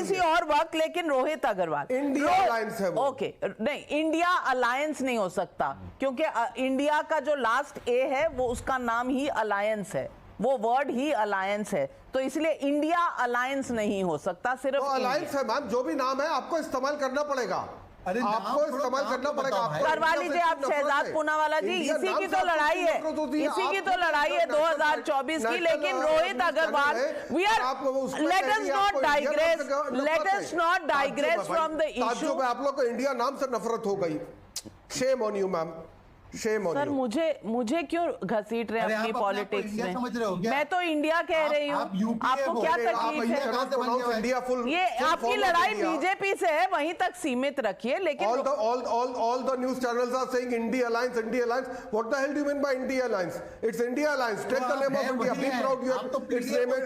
किसी और वक्त, लेकिन रोहित अग्रवाल इंडिया अलायंस है वो। ओके, नहीं, इंडिया अलायंस नहीं हो सकता क्योंकि इंडिया का जो लास्ट ए है वो उसका नाम ही अलायंस है, वो वर्ड ही अलायंस है, तो इसलिए इंडिया अलायंस नहीं हो सकता, सिर्फ तो अलायंस है मैम, जो भी नाम है आपको इस्तेमाल करना पड़ेगा। अरे आपको इस्तेमाल करना पड़ेगा। करवा लीजिए आप शहजाद पूनावाला जी, इसी की तो लड़ाई है, इसी की तो लड़ाई है 2024 की। लेकिन Rohit Agarwal, we are, let us not digress from the issue. आप लोग को इंडिया नाम से नफरत हो गई। Shame on you ma'am, shame on you. Sir मुझे क्यों घसीट रहे हैं अपनी पॉलिटिक्स में? समझ रहे हो क्या? मैं तो इंडिया कह रही हूँ, आपको क्या तकलीफ है? इंडिया फुल, ये आपकी लड़ाई बीजेपी से है, वहीं तक सीमित रखिए। लेकिन all the news channels are saying India Alliance, India Alliance. What the hell do you mean by India Alliance? It's India Alliance. Take the name of India. Be proud. Its name is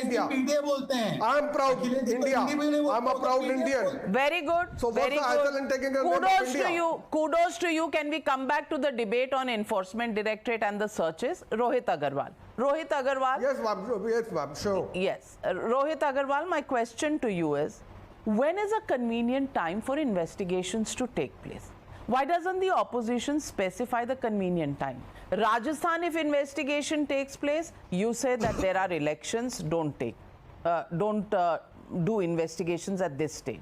India. India बोलते हैं। I am proud India. I am a proud Indian. Very good. So what's the hassle in taking the name of Kudos India? to you. Kudos to you. Can we come back to the debate on Enforcement Directorate and the searches? Rohit Agarwal. Rohit Agarwal. Yes, ma'am. Yes, ma'am. Sure. Yes. Rohit Agarwal, my question to you is, when is a convenient time for investigations to take place? Why doesn't the opposition specify the convenient time? Rajasthan, if investigation takes place, you say that there are elections, don't do investigations at this stage.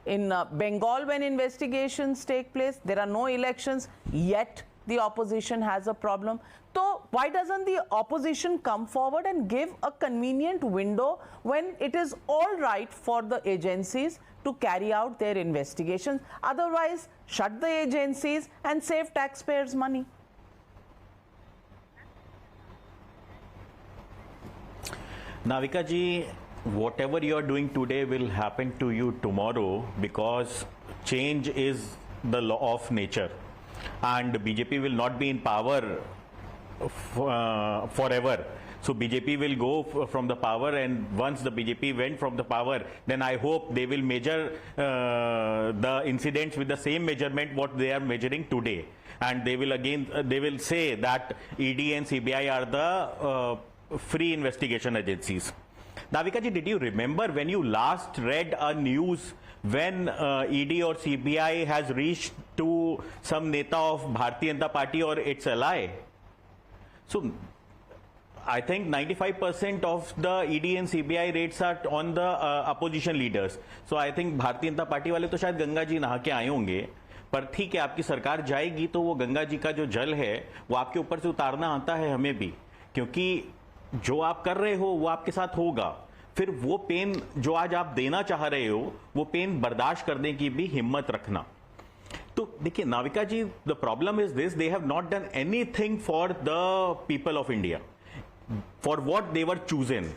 In Bengal, when investigations take place, there are no elections, yet the opposition has a problem. So why doesn't the opposition come forward and give a convenient window when it is all right for the agencies to carry out their investigations? Otherwise, shut the agencies and save taxpayers' money. Navika ji, whatever you are doing today will happen to you tomorrow, because change is the law of nature, and BJP will not be in power forever. So BJP will go from the power, and once the BJP went from the power, then I hope they will measure the incidents with the same measurement what they are measuring today, and they will again they will say that ED and CBI are the free investigation agencies. Navika ji, did you remember when you last read a news when ED or CBI has reached to some neta of Bharatiya Janata Party or its ally? So I think 95% of the ED and CBI raids are on the opposition leaders. So I think Bharatiya Janata Party वाले तो शायद गंगा जी नहा के आए होंगे, पर ठीक है, आपकी सरकार जाएगी तो वो गंगा जी का जो जल है वो आपके ऊपर से उतारना आता है हमें भी, क्योंकि जो आप कर रहे हो वो आपके साथ होगा। फिर वो पेन जो आज आप देना चाह रहे हो, वो पेन बर्दाश्त करने की भी हिम्मत रखना। तो देखिए Navika ji, the problem is this, they have not done anything for the people of India, for what they were chosen.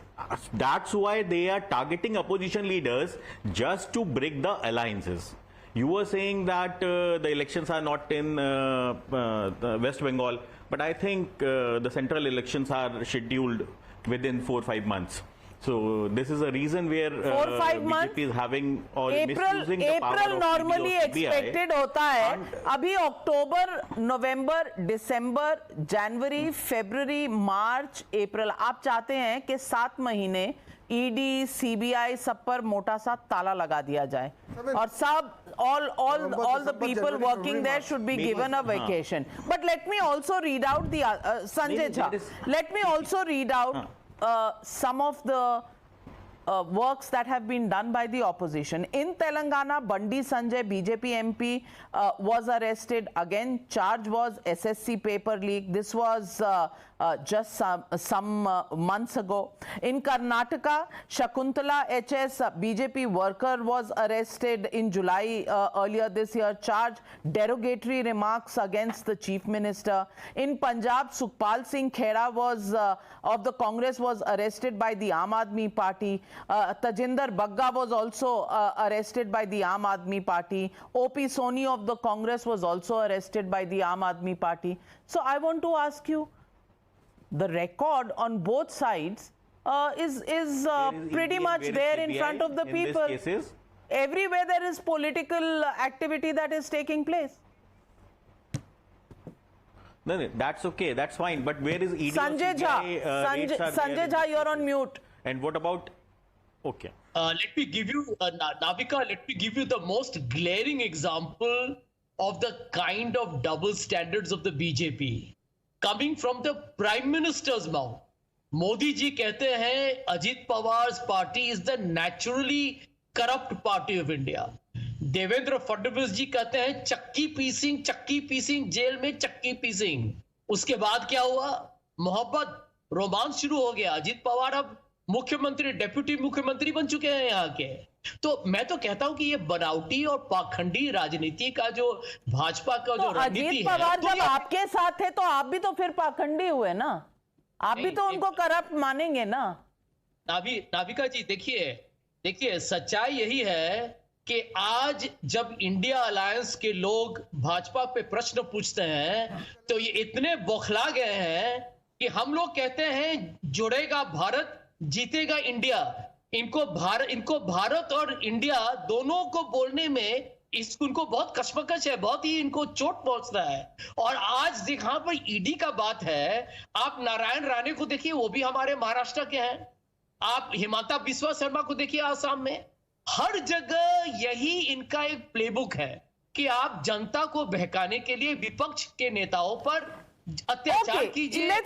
That's why they are targeting opposition leaders just to break the alliances. You were saying that the elections are not in West Bengal, but I think the central elections are scheduled within 4 or 5 months. So this is a reason where 4 or 5 months BJP is having or misusing the power April of normally CBI. expected होता है, अभी अक्टूबर, नवंबर, दिसंबर, जनवरी, फरवरी, मार्च, अप्रैल, आप चाहते हैं कि 7 महीने ED, CBI सब पर मोटा सा ताला लगा दिया जाए और सब all the people working there should be given a vacation. But let me also read out the Sanjay Jha. Let me also read out some of the works that have been done by the opposition. In Telangana, Bandi Sanjay, BJP MP, was arrested. Again, charge was SSC paper leak. This was just some months ago. In Karnataka, Shakuntala HS, BJP worker, was arrested in July earlier this year. Charge derogatory remarks against the chief minister. In Punjab, Sukhpal Singh Khera was of the Congress was arrested by the Aam Aadmi Party. Tajinder Bagga was also arrested by the Aam Aadmi Party. OP Soni of the Congress was also arrested by the Aam Aadmi Party. So I want to ask you, the record on both sides is pretty much there in front of the people. Everywhere there is political activity that is taking place. No, that's okay, that's fine. But where is ED? Sanjay Jha, Sanjay Jha, you're on mute. And what about? Okay. let me give you, Navika, let me give you the most glaring example of the kind of double standards of the BJP coming from the Prime Minister's mouth. Modi ji कहते हैं Ajit Pawar's party is the naturally corrupt party of India. Devendra Fadnavis जी कहते हैं चक्की पीसिंग, jail में चक्की पीसिंग. उसके बाद क्या हुआ? मोहब्बत, रोमांस शुरू हो गया. अजीत पवार अब मुख्यमंत्री, डेप्यूटी मुख्यमंत्री बन चुके हैं यहाँ के. तो मैं तो कहता हूं कि ये बनावटी और पाखंडी राजनीति का जो भाजपा का जो रणनीति अजीत पवार है, जब आपके साथ थे तो आप भी तो फिर पाखंडी हुए ना, आप भी तो उनको करप्ट मानेंगे ना. नाविका जी देखिए सच्चाई यही है कि आज जब इंडिया अलायंस के लोग भाजपा पे प्रश्न पूछते हैं तो ये इतने बौखला गए हैं कि हम लोग कहते हैं जुड़ेगा भारत, जीतेगा इंडिया. इनको भारत और इंडिया दोनों को बोलने में उनको बहुत कशमकश है, बहुत ही इनको चोट पहुंचता है. और आज जहां पर ईडी का बात है, आप नारायण राणे को देखिए, वो भी हमारे महाराष्ट्र के हैं. आप हिमांता बिस्वा शर्मा को देखिए आसाम में. हर जगह यही इनका एक प्लेबुक है कि आप जनता को बहकाने के लिए विपक्ष के नेताओं पर अत्याचार कीजिए.